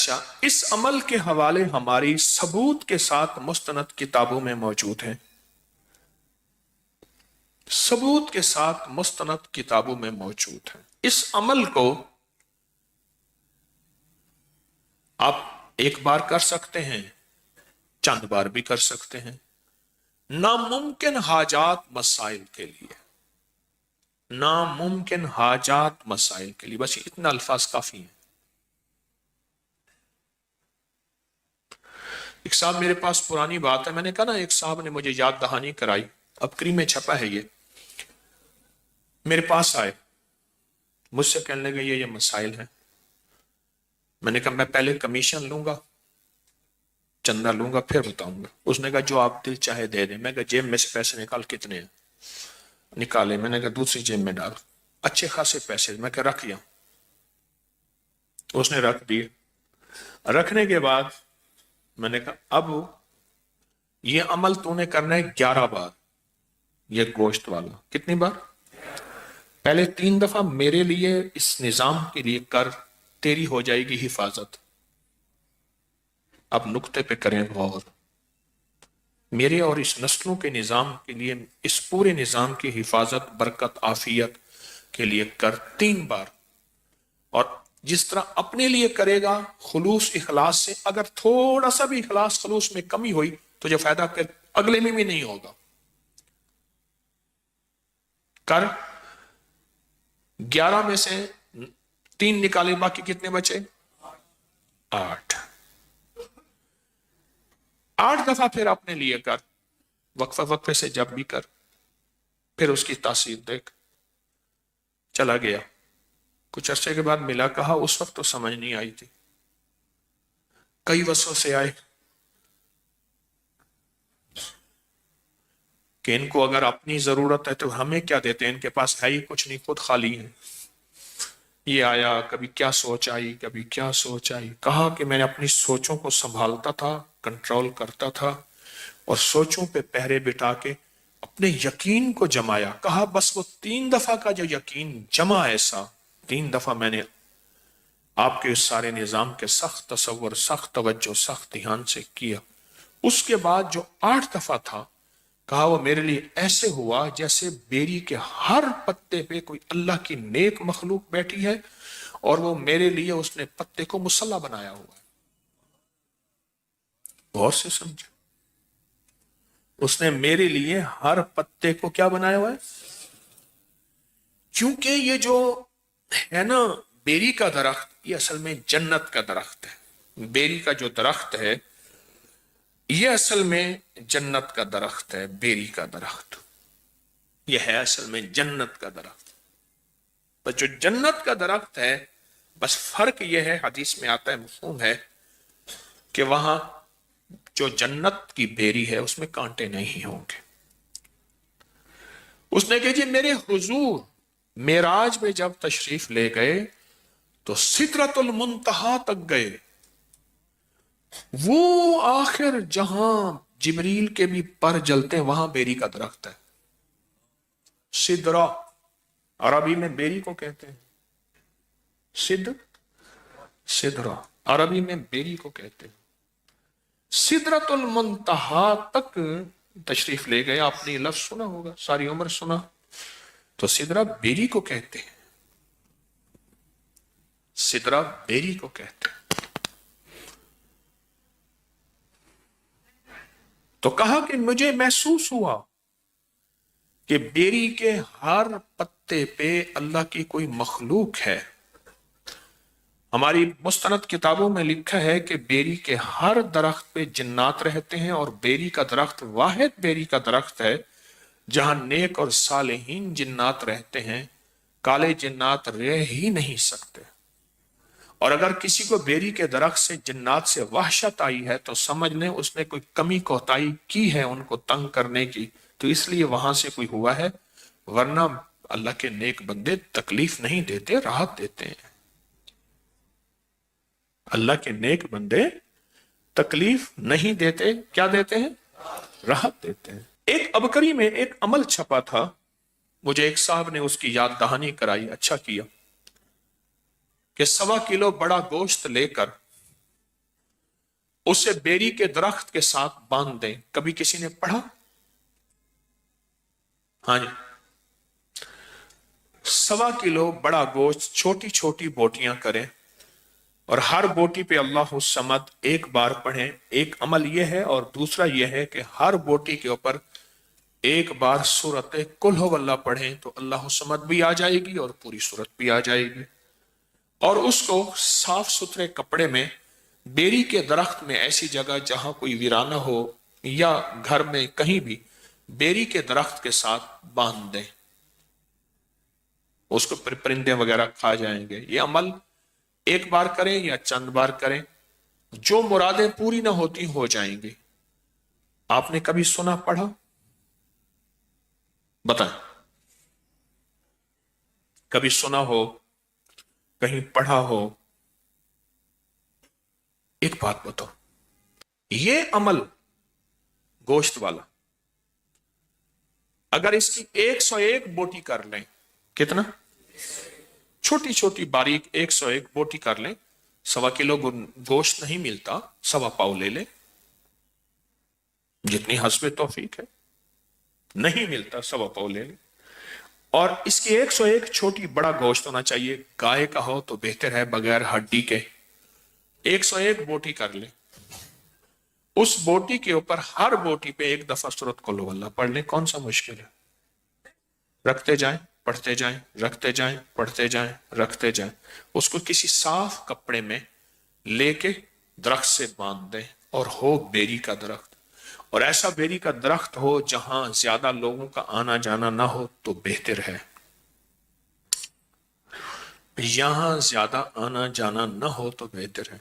اچھا، اس عمل کے حوالے ہماری ثبوت کے ساتھ مستند کتابوں میں موجود ہیں، ثبوت کے ساتھ مستند کتابوں میں موجود ہیں۔ اس عمل کو آپ ایک بار کر سکتے ہیں، چند بار بھی کر سکتے ہیں، ناممکن حاجات مسائل کے لیے، ناممکن حاجات مسائل کے لیے، بس اتنا الفاظ کافی ہیں۔ ایک صاحب میرے پاس پرانی بات ہے، میں نے کہا نا ایک صاحب نے مجھے یاد دہانی کرائی، اب کری میں چھپا ہے یہ، میرے پاس آئے، مجھ سے کہنے لگے یہ مسائل ہیں۔ میں نے کہا میں پہلے کمیشن لوں گا، چندہ لوں گا، پھر بتاؤں گا۔ اس نے کہا جو آپ دل چاہے دے دیں۔ میں کہا جیب میں سے پیسے نکال، کتنے ہیں؟ نکالے، میں نے کہا دوسری جیب میں ڈال، اچھے خاصے پیسے، میں کہا رکھ یہاں۔ اس نے رکھ دیے۔ رکھنے کے بعد میں نے کہا اب یہ عمل تو نے کرنا ہے 11 بار، یہ گوشت والا۔ کتنی بار؟ پہلے 3 دفعہ میرے لیے اس نظام کے لیے کر، تیری ہو جائے گی حفاظت۔ اب نقطے پہ کریں غور، میرے اور اس نسلوں کے نظام کے لیے، اس پورے نظام کی حفاظت، برکت، عافیت کے لیے کر 3 بار۔ اور جس طرح اپنے لیے کرے گا خلوص اخلاص سے، اگر تھوڑا سا بھی اخلاص خلوص میں کمی ہوئی تو جو فائدہ پھر اگلے میں بھی نہیں ہوگا۔ کر 11 میں سے 3 نکالے، باقی کتنے بچے؟ 8 دفعہ پھر اپنے لیے کر، وقفہ وقفے سے جب بھی کر، پھر اس کی تاثیر دیکھ۔ چلا گیا، کچھ عرصے کے بعد ملا، کہا اس وقت تو سمجھ نہیں آئی تھی، کئی وسوں سے آئے کہ ان کو اگر اپنی ضرورت ہے تو ہمیں کیا دیتے ہیں، ان کے پاس ہے ہی کچھ نہیں، خود خالی ہیں۔ یہ آیا، کبھی کیا سوچ آئی، کبھی کیا سوچ آئی۔ کہا کہ میں نے اپنی سوچوں کو سنبھالتا تھا، کنٹرول کرتا تھا، اور سوچوں پہ پہرے بٹھا کے اپنے یقین کو جمایا۔ کہا بس وہ 3 دفعہ کا جو یقین جمع، ایسا 3 دفعہ میں نے آپ کے اس سارے نظام کے سخت تصور، سخت توجہ، سخت دھیان سے کیا۔ اس کے بعد جو 8 دفعہ تھا، کہا وہ میرے لیے ایسے ہوا جیسے بیری کے ہر پتے پہ کوئی اللہ کی نیک مخلوق بیٹھی ہے، اور وہ میرے لیے اس نے پتے کو مصلی بنایا ہوا ہے۔ غور سے سمجھے، اس نے میرے لیے ہر پتے کو کیا بنایا ہوا ہے؟ کیونکہ یہ جو ہے نا بیری کا درخت، یہ اصل میں جنت کا درخت ہے۔ بیری کا جو درخت ہے یہ اصل میں جنت کا درخت ہے۔ بیری کا درخت یہ ہے اصل میں جنت کا درخت۔ بس جو جنت کا درخت ہے، بس فرق یہ ہے، حدیث میں آتا ہے، مفہوم ہے، کہ وہاں جو جنت کی بیری ہے اس میں کانٹے نہیں ہوں گے۔ اس نے کہا جی میرے حضور معراج میں جب تشریف لے گئے تو سدرۃ المنتہا تک گئے، وہ آخر جہاں جبریل کے بھی پر جلتے ہیں، وہاں بیری کا درخت ہے۔ سدرہ عربی میں بیری کو کہتے ہیں، سدرہ عربی میں بیری کو کہتے ہیں۔ سدرۃ المنتہا تک تشریف لے گئے، آپ نے لفظ سنا ہوگا، ساری عمر سنا، تو سدرہ بیری کو کہتے ہیں، سدرہ بیری کو کہتے ہیں۔ تو کہا کہ مجھے محسوس ہوا کہ بیری کے ہر پتے پہ اللہ کی کوئی مخلوق ہے۔ ہماری مستند کتابوں میں لکھا ہے کہ بیری کے ہر درخت پہ جنات رہتے ہیں، اور بیری کا درخت واحد بیری کا درخت ہے جہاں نیک اور صالحین جنات رہتے ہیں، کالے جنات رہ ہی نہیں سکتے۔ اور اگر کسی کو بیری کے درخت سے جنات سے وحشت آئی ہے تو سمجھ لیں اس نے کوئی کمی کوتاہی کی ہے ان کو تنگ کرنے کی، تو اس لیے وہاں سے کوئی ہوا ہے، ورنہ اللہ کے نیک بندے تکلیف نہیں دیتے، راحت دیتے ہیں۔ اللہ کے نیک بندے تکلیف نہیں دیتے، کیا دیتے ہیں؟ راحت دیتے ہیں۔ ایک ابکری میں ایک عمل چھپا تھا، مجھے ایک صاحب نے اس کی یاد دہانی کرائی، اچھا کیا، کہ 1.25 کلو بڑا گوشت لے کر اسے بیری کے درخت کے ساتھ باندھ دیں. کبھی کسی نے پڑھا؟ ہاں جی. 1.25 کلو بڑا گوشت چھوٹی چھوٹی بوٹیاں کریں اور ہر بوٹی پہ اللہ الصمد ایک بار پڑھیں. ایک عمل یہ ہے، اور دوسرا یہ ہے کہ ہر بوٹی کے اوپر ایک بار سورت قل ہو اللہ پڑھیں تو اللہ الصمد بھی آ جائے گی اور پوری سورت بھی آ جائے گی. اور اس کو صاف ستھرے کپڑے میں بیری کے درخت میں ایسی جگہ جہاں کوئی ویرانہ ہو یا گھر میں کہیں بھی بیری کے درخت کے ساتھ باندھ دیں. اس کو پرندے وغیرہ کھا جائیں گے. یہ عمل ایک بار کریں یا چند بار کریں، جو مرادیں پوری نہ ہوتی ہو جائیں گی. آپ نے کبھی سنا پڑھا؟ بتائیں. کبھی سنا ہو، کہیں پڑھا ہو؟ ایک بات بتاؤ، یہ عمل گوشت والا اگر اس کی 101 بوٹی کر لیں، کتنا؟ چھوٹی چھوٹی باریک 101 بوٹی کر لیں. 1.25 کلو گوشت نہیں ملتا، 1.25 پاؤ لے لیں، جتنی حسب توفیق ہے. نہیں ملتا 1.25 پاؤ لے لیں. اور اس کی 101 چھوٹی بڑا گوشت ہونا چاہیے. گائے کا ہو تو بہتر ہے، بغیر ہڈی کے. 101 بوٹی کر لیں. اس بوٹی کے اوپر ہر بوٹی پہ ایک دفعہ سورۃ قل ہو اللہ پڑھ لیں. کون سا مشکل ہے؟ رکھتے جائیں، پڑھتے جائیں، رکھتے جائیں، پڑھتے جائیں، رکھتے جائیں. اس کو کسی صاف کپڑے میں لے کے درخت سے باندھ دیں، اور ہو بیری کا درخت. اور ایسا بیری کا درخت ہو جہاں زیادہ لوگوں کا آنا جانا نہ ہو تو بہتر ہے. یہاں زیادہ آنا جانا نہ ہو تو بہتر ہے.